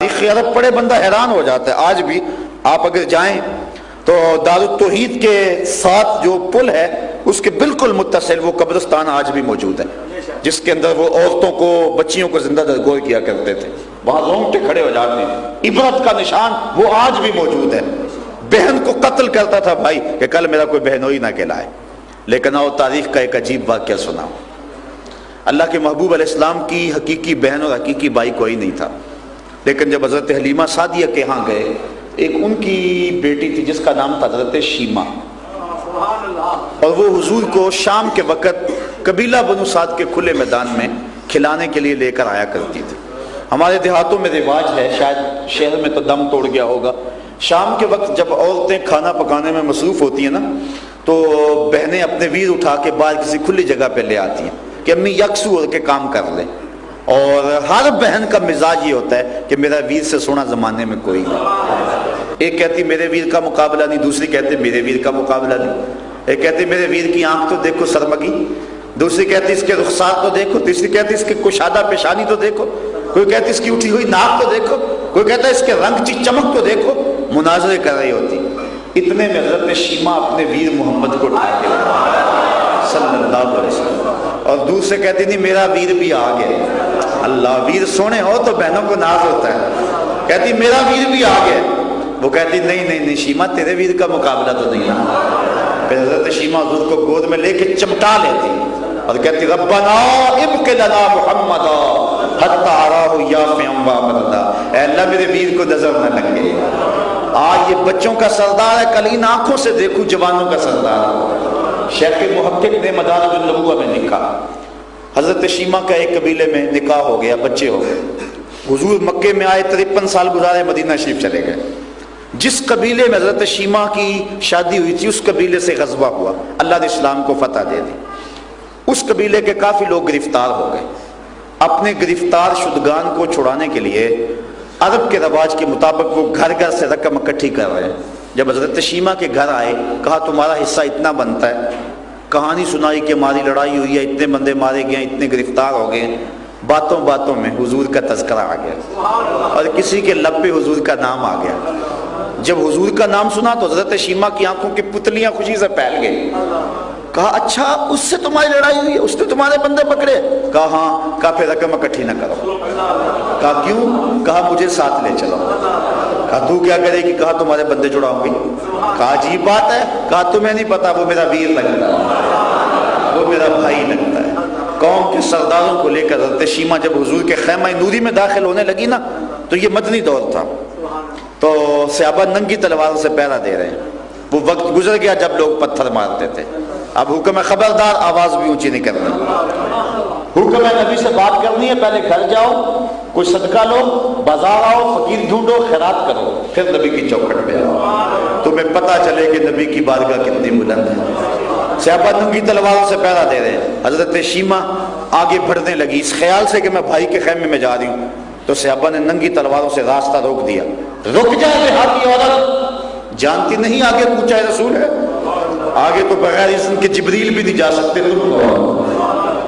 عرب پڑھے بندہ حیران ہو جاتا ہے. آج بھی آپ اگر جائیں تو دارالتوحید کے ساتھ جو پل ہے اس کے بالکل متصل وہ قبرستان آج بھی موجود ہے, جس کے اندر وہ عورتوں کو بچیوں کو زندہ درگور کیا کرتے تھے. وہاں رونگٹے کھڑے ہو جاتے ہیں. عبرت کا نشان وہ آج بھی موجود ہے. بہن کو قتل کرتا تھا بھائی کہ کل میرا کوئی بہنوئی نہ کہلائے. لیکن آؤ تاریخ کا ایک عجیب واقعہ سناؤ. اللہ کے محبوب علیہ السلام کی حقیقی بہن اور حقیقی بھائی کوئی نہیں تھا, لیکن جب حضرت حلیمہ سعدیہ کے ہاں گئے, ایک ان کی بیٹی تھی جس کا نام تھا حضرت شیمہ, اور وہ حضور کو شام کے وقت قبیلہ بنو سعد کے کھلے میدان میں کھلانے کے لیے لے کر آیا کرتی تھی. ہمارے دیہاتوں میں رواج ہے, شاید شہر میں تو دم توڑ گیا ہوگا, شام کے وقت جب عورتیں کھانا پکانے میں مصروف ہوتی ہیں نا تو بہنیں اپنے ویر اٹھا کے باہر کسی کھلی جگہ پہ لے آتی ہیں کہ امی یکسو ہو کے کام کر لیں. اور ہر بہن کا مزاج یہ ہوتا ہے کہ میرا ویر سے سونا زمانے میں کوئی نہیں. ایک کہتی میرے ویر کا مقابلہ نہیں, دوسری کہتے میرے ویر کا مقابلہ نہیں. ایک کہتی میرے ویر کی آنکھ تو دیکھو سرمگی, دوسری کہتی اس کے رخسار تو دیکھو, تیسری کہتی اس کے کشادہ پیشانی تو دیکھو, کوئی کہتی اس کی اٹھی ہوئی ناک تو دیکھو, کوئی کہتا ہے اس کے رنگ کی چمک تو دیکھو. مناظرے کر رہی ہوتی. اتنے میں حضرت شیمہ اپنے ویر محمد کو اٹھا کے صلی اللہ علیہ وسلم, اور دوسرے کہتی نہیں میرا ویر بھی آ گیا. اللہ, ویر سونے ہو تو بہنوں کو ناز ہوتا ہے. کہتی میرا ویر بھی آ گیا. وہ کہتی نہیں نہیں نہیں شیمہ تیرے ویر کا مقابلہ تو نہیں ہے. پھر حضرت شیمہ حضور کو گود میں لے کے چمٹا لیتی اور کہتی ربنا ابق لنا محمدا حتی اراہ یافعا وابدا, اے اللہ میرے ویر کو نظر نہ لگے. آج یہ بچوں کا سردار ہے, کل ان آنکھوں سے دیکھوں جوانوں کا سردار. شیخ محقق نے مدارج النبوہ میں لکھا حضرت شیمہ کا ایک قبیلے میں نکاح ہو گیا, بچے ہو گئے. حضور مکے میں آئے, 53 سال گزارے, مدینہ شریف چلے گئے. جس قبیلے میں حضرت شیمہ کی شادی ہوئی تھی اس قبیلے سے غزوہ ہوا, اللہ نے اسلام کو فتح دے دی. اس قبیلے کے کافی لوگ گرفتار ہو گئے. اپنے گرفتار شدگان کو چھڑانے کے لیے عرب کے رواج کے مطابق وہ گھر گھر سے رقم اکٹھی کر رہے ہیں. جب حضرت شیمہ کے گھر آئے, کہا تمہارا حصہ اتنا بنتا ہے. کہانی سنائی کہ ہماری لڑائی ہوئی ہے, اتنے بندے مارے گئے, اتنے گرفتار ہو گئے. باتوں باتوں میں حضور کا تذکرہ آ گیا اور کسی کے لب پہ حضور کا نام آ گیا. جب حضور کا نام سنا تو حضرت شیمہ کی آنکھوں کی پتلیاں خوشی سے پھیل گئی. کہا اچھا اس سے تمہاری لڑائی ہوئی ہے, اس نے تمہارے بندے پکڑے؟ کہا ہاں. کہا پھر رقم اکٹھی نہ کرو. کہا کیوں؟ کہا مجھے ساتھ لے چلو. کہا تو کیا کرے گی؟ کہا تمہارے بندے چھڑاؤں گی. کہا عجیب بات ہے. کہا تمہیں نہیں پتا وہ میرا ویر لگتا ہے, وہ میرا بھائی لگتا ہے. قوم کے سرداروں کو لے کر حضرت شیمہ جب حضور کے خیمہ نوری میں داخل ہونے لگی نا تو یہ مدنی دور تھا, تو صحابہ ننگی تلواروں سے پہرا دے رہے ہیں. وہ وقت گزر گیا جب لوگ پتھر مارتے تھے. اب حکم ہے خبردار, آواز بھی اونچی نہیں کرنی. حکم ہے نبی سے بات کرنی ہے, پہلے گھر جاؤ, کوئی صدقہ لو, بازار آؤ, فقیر ڈھونڈو, خیرات کرو, پھر نبی کی چوکھٹ پہ آؤ, تمہیں پتہ چلے کہ نبی کی بارگاہ کتنی بلند ہے. صحابہ ننگی تلواروں سے پہرا دے رہے ہیں. حضرت شیمہ آگے بڑھنے لگی اس خیال سے کہ میں بھائی کے خیمے میں جا رہی ہوں, تو صحابہ نے ننگی تلواروں سے راستہ روک دیا. رک جا دیہاتی عورت, جانتی نہیں آگے پوچھا ہے رسول ہے, آگے تو بغیر اذن کے جبریل بھی نہیں جا سکتے.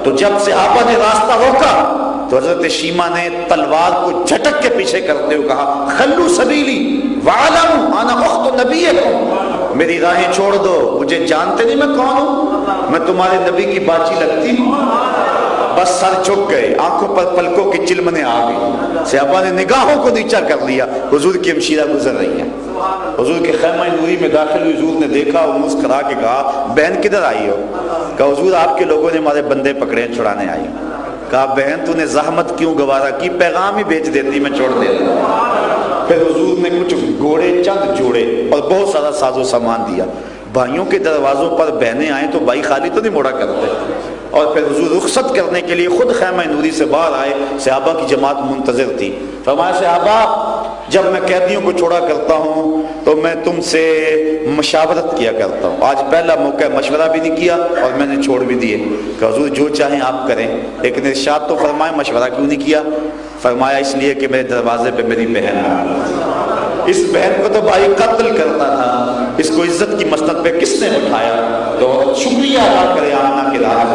تو جب صحابہ نے راستہ روکا تو حضرت شیمہ نے تلوار کو جھٹک کے پیچھے کرتے ہوئے کہا خلو سبیلی وعلم انا اخت نبیکم, میری راہیں چھوڑ دو, مجھے جانتے نہیں میں کون ہوں, میں تمہارے نبی کی باچی لگتی ہوں. بس سر جھک گئے, آنکھوں پر پلکوں کی چلمنے آ گئی. صحابہ نے نگاہوں کو نیچا کر لیا. حضور کی ہمشیرہ گزر رہی ہیں, حضور کے خیمہ نوری میں داخل ہوئی. حضور نے دیکھا اور مسکرا کے کہا بہن کدھر آئی ہو؟ کہا حضور آپ کے لوگوں نے ہمارے بندے پکڑے, چھڑانے آئی. کہا بہن تو نے زحمت کیوں گوارا کی, پیغام ہی بھیج دیتی, میں چھوڑ دیتا. پھر حضور نے کچھ گھوڑے چند جوڑے اور بہت سارا ساز و سامان دیا. بھائیوں کے دروازوں پر بہنیں آئیں تو بھائی خالی تو نہیں موڑا کرتے. اور پھر حضور رخصت کرنے کے لیے خود خیمہ نوری سے باہر آئے. صحابہ کی جماعت منتظر تھی. فرمایا صحابہ جب میں قیدیوں کو چھوڑا کرتا ہوں تو میں تم سے مشاورت کیا کرتا ہوں. آج پہلا موقع, مشورہ بھی نہیں کیا اور میں نے چھوڑ بھی دیے. کہ حضور جو چاہیں آپ کریں, لیکن ارشاد تو فرمائے مشورہ کیوں نہیں کیا؟ فرمایا اس لیے کہ میرے دروازے پہ میری بہن ہے, اس بہن کو تو بھائی قتل کرتا تھا, اس کو عزت کی مسند پہ کس نے اٹھایا؟ تو شکریہ ادا کرے آمنہ کے لاج